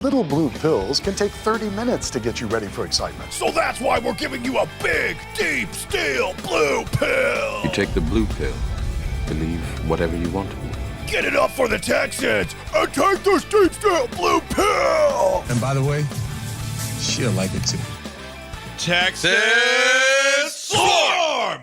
Little blue pills can take 30 minutes to get you ready for excitement. So that's why we're giving you a big, deep, steel blue pill. You take the blue pill. Believe whatever you want to believe. Get it up for the Texans and take this deep, steel blue pill. And by the way, she'll like it too. Texas Swarm!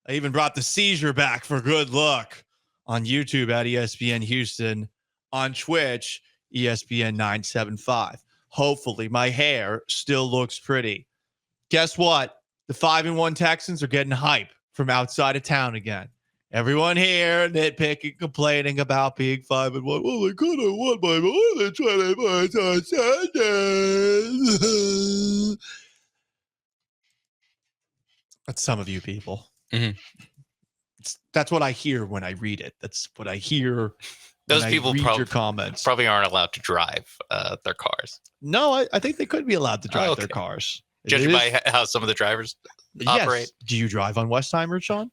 I even brought the seizure back for good luck on YouTube at ESPN Houston, on Twitch, ESPN 975. Hopefully my hair still looks pretty. Guess what? The 5-1 Texans are getting hype from outside of town again. Everyone here nitpicking, complaining about being 5-1. Well, they could have won by more than 20 points on Sunday. That's some of you people. Mm-hmm. That's what I hear when I read it. That's what I hear. Those people your comments probably aren't allowed to drive their cars. No, I think they could be allowed to drive their cars. Judging by how some of the drivers operate. Do you drive on Westheimer, Sean?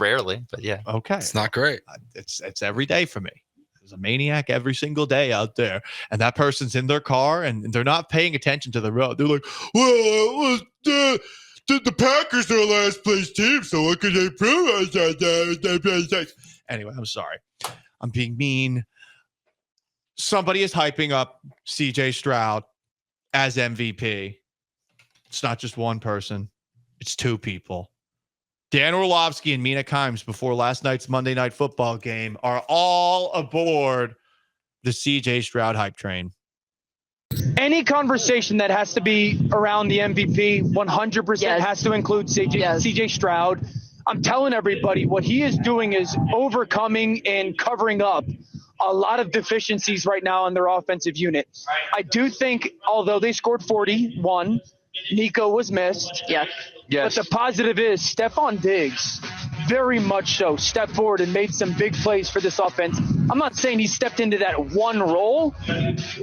Rarely, but yeah. Okay. It's not great. It's every day for me. There's a maniac every single day out there. And that person's in their car and they're not paying attention to the road. They're like, well, the Packers are a last place team, so what could they prove? Anyway, I'm sorry. I'm being mean. Somebody is hyping up CJ Stroud as MVP. It's not just one person. It's two people. Dan Orlovsky and Mina before last night's Monday Night Football game are all aboard the CJ Stroud hype train. Any conversation that has to be around the MVP 100% has to include CJ Stroud. I'm telling everybody what he is doing is overcoming and covering up a lot of deficiencies right now in their offensive unit. I do think, although they scored 41, Nico was missed. Yeah. Yes. But the positive is Stephon Diggs very much so stepped forward and made some big plays for this offense. I'm not saying he stepped into that one role,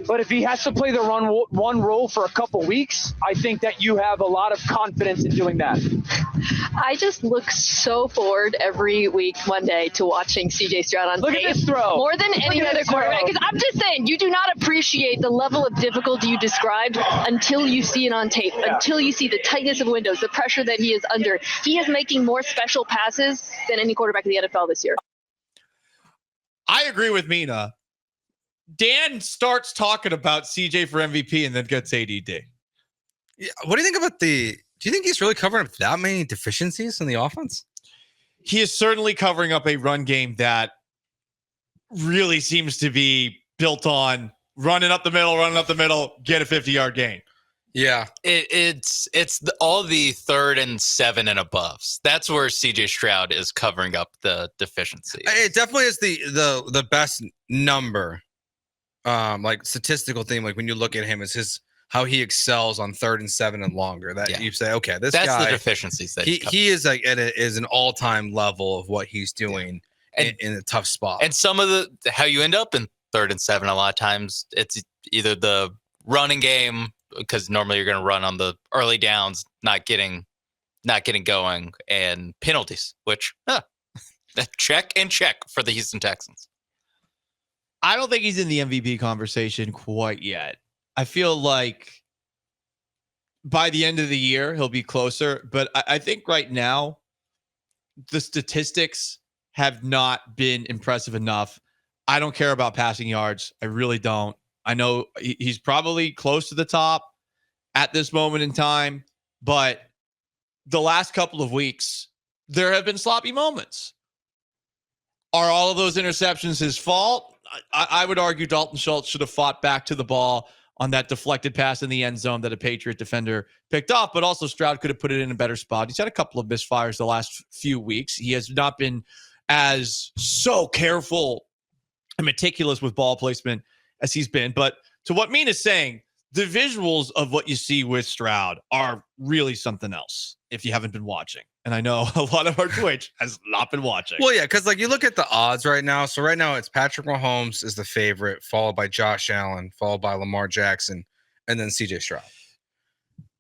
but if he has to play the one role for a couple weeks, I think that you have a lot of confidence in doing that. I just look so forward every week, Monday, to watching CJ Stroud on tape. Look at this throw. More than any other quarterback. Because I'm just saying, you do not appreciate the level of difficulty you described until you see it on tape, until you see the tightness of windows, the pressure that he is under. He is making more special passes than any quarterback in the NFL this year. I agree with Mina. Dan starts talking about CJ for MVP and then gets ADD. Yeah, what do you think about do you think he's really covering up that many deficiencies in the offense? He is certainly covering up a run game that really seems to be built on running up the middle, get a 50-yard gain. Yeah, it's all the 3rd and 7 and aboves. That's where CJ Stroud is covering up the deficiencies. It definitely is the best number, like statistical thing. Like when you look at him, is how he excels on 3rd and 7 and longer. That you say, okay, that's guy, the deficiencies that he is like is an all-time level of what he's doing in a tough spot. And some of how you end up in 3rd and 7, a lot of times it's either the running game, because normally you're going to run on the early downs, not getting going, and penalties, which check for the Houston Texans. I don't think he's in the MVP conversation quite yet. I feel like by the end of the year, he'll be closer. But I think right now, the statistics have not been impressive enough. I don't care about passing yards. I really don't. I know he's probably close to the top at this moment in time, but the last couple of weeks, there have been sloppy moments. Are all of those interceptions his fault? I would argue Dalton Schultz should have fought back to the ball on that deflected pass in the end zone that a Patriot defender picked off, but also Stroud could have put it in a better spot. He's had a couple of misfires the last few weeks. He has not been as so careful and meticulous with ball placement as he's been. But to what Mina's saying, the visuals of what you see with Stroud are really something else if you haven't been watching. And I know a lot of our Twitch has not been watching. Well, yeah, because like you look at the odds right now. So right now it's Patrick Mahomes is the favorite, followed by Josh Allen, followed by Lamar Jackson, and then CJ Stroud.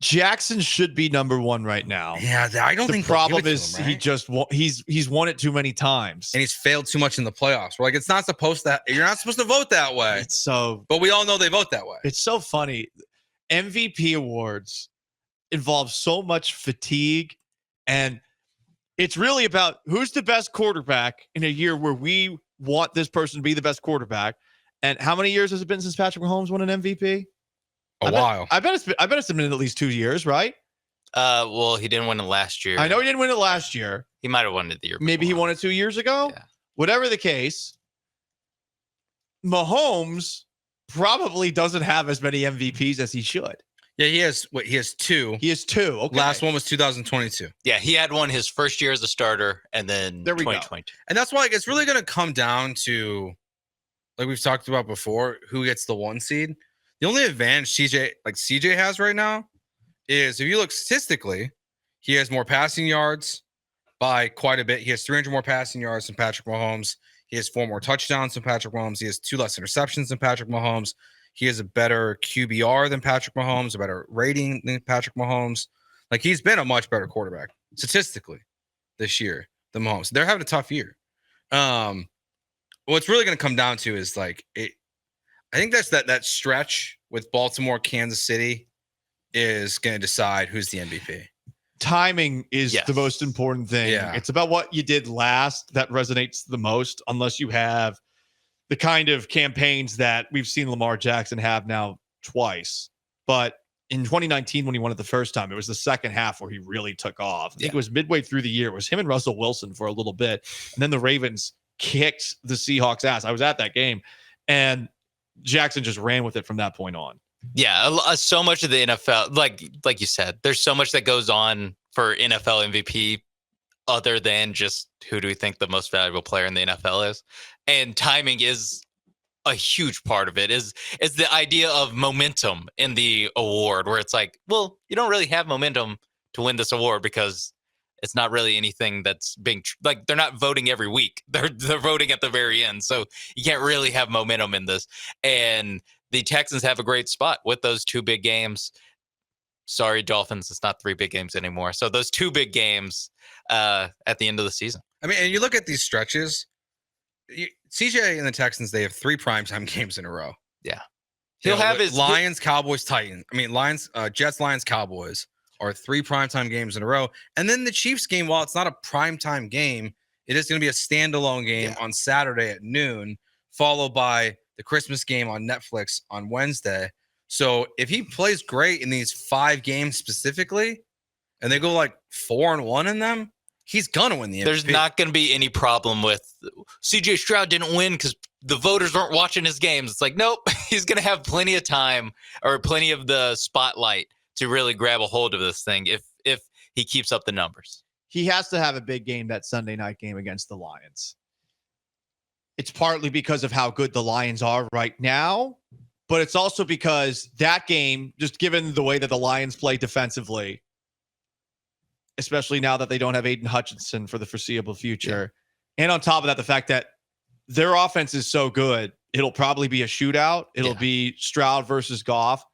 Jackson should be number one right now. Yeah, I don't think the problem is him, right? he just he's won it too many times, and he's failed too much in the playoffs. We're like, it's not supposed to. You're not supposed to vote that way. But we all know they vote that way. It's so funny. MVP awards involve so much fatigue, and it's really about who's the best quarterback in a year where we want this person to be the best quarterback. And how many years has it been since Patrick Mahomes won an MVP? A while. I bet it's been at least 2 years, right? Well, he didn't win it last year. I know he didn't win it last year. He might have won it the year before. Maybe he won it 2 years ago. Yeah. Whatever the case, Mahomes probably doesn't have as many MVPs as he should. Yeah, he has. He has 2. He has 2. Okay. Last one was 2022. Yeah, he had one his first year as a starter, and then 2022. And that's why it's really going to come down to, like we've talked about before, who gets the 1 seed. The only advantage CJ has right now is if you look statistically, he has more passing yards by quite a bit. He has 300 more passing yards than Patrick Mahomes. He has 4 more touchdowns than Patrick Mahomes. He has 2 less interceptions than Patrick Mahomes. He has a better QBR than Patrick Mahomes, a better rating than Patrick Mahomes. Like, he's been a much better quarterback statistically this year than Mahomes. They're having a tough year. What's really going to come down to is I think that's that stretch with Baltimore, Kansas City is going to decide who's the MVP. Timing is the most important thing. Yeah. It's about what you did last that resonates the most, unless you have the kind of campaigns that we've seen Lamar Jackson have now twice. But in 2019, when he won it the first time, it was the second half where he really took off. I think it was midway through the year. It was him and Russell Wilson for a little bit. And then the Ravens kicked the Seahawks' ass. I was at that game. And Jackson just ran with it from that point on. Yeah, so much of the NFL, like you said, there's so much that goes on for NFL MVP other than just who do we think the most valuable player in the NFL is. And timing is a huge part of it, is the idea of momentum in the award, where it's like, well, you don't really have momentum to win this award because it's not really anything that's being like, they're not voting every week. They're voting at the very end. So you can't really have momentum in this. And the Texans have a great spot with those 2 big games. Sorry, Dolphins, it's not 3 big games anymore. So those 2 big games at the end of the season. I mean, and you look at these stretches, CJ and the Texans, they have 3 primetime games in a row. Yeah. He'll have his Lions, Cowboys, Titans. I mean, Jets, Lions, Cowboys are 3 primetime games in a row. And then the Chiefs game, while it's not a primetime game, it is going to be a standalone game on Saturday at noon, followed by the Christmas game on Netflix on Wednesday. So if he plays great in these 5 games specifically, and they go like 4-1 in them, he's gonna win the MVP. There's not going to be any problem with CJ Stroud didn't win because the voters aren't watching his games. It's like, nope, he's going to have plenty of time or plenty of the spotlight to really grab a hold of this thing if he keeps up the numbers. He has to have a big game that Sunday night game against the Lions. It's partly because of how good the Lions are right now, but it's also because that game, just given the way that the Lions play defensively, especially now that they don't have Aiden Hutchinson for the foreseeable future. Yeah. And on top of that, the fact that their offense is so good, it'll probably be a shootout. It'll be Stroud versus Goff.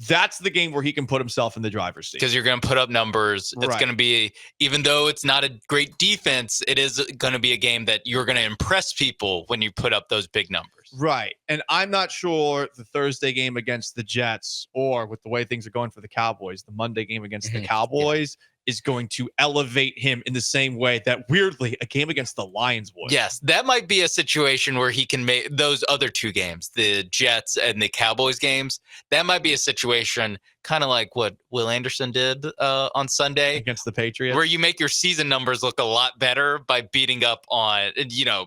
That's the game where he can put himself in the driver's seat. Because you're going to put up numbers. It's going to be, even though it's not a great defense, it is going to be a game that you're going to impress people when you put up those big numbers. Right. And I'm not sure the Thursday game against the Jets, or with the way things are going for the Cowboys, the Monday game against the Cowboys is going to elevate him in the same way that, weirdly, a game against the Lions would. Yes, that might be a situation where he can make those other 2 games, the Jets and the Cowboys games. That might be a situation kind of like what Will Anderson did on Sunday against the Patriots, where you make your season numbers look a lot better by beating up on,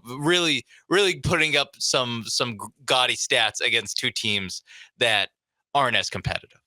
really putting up some gaudy stats against 2 teams that aren't as competitive.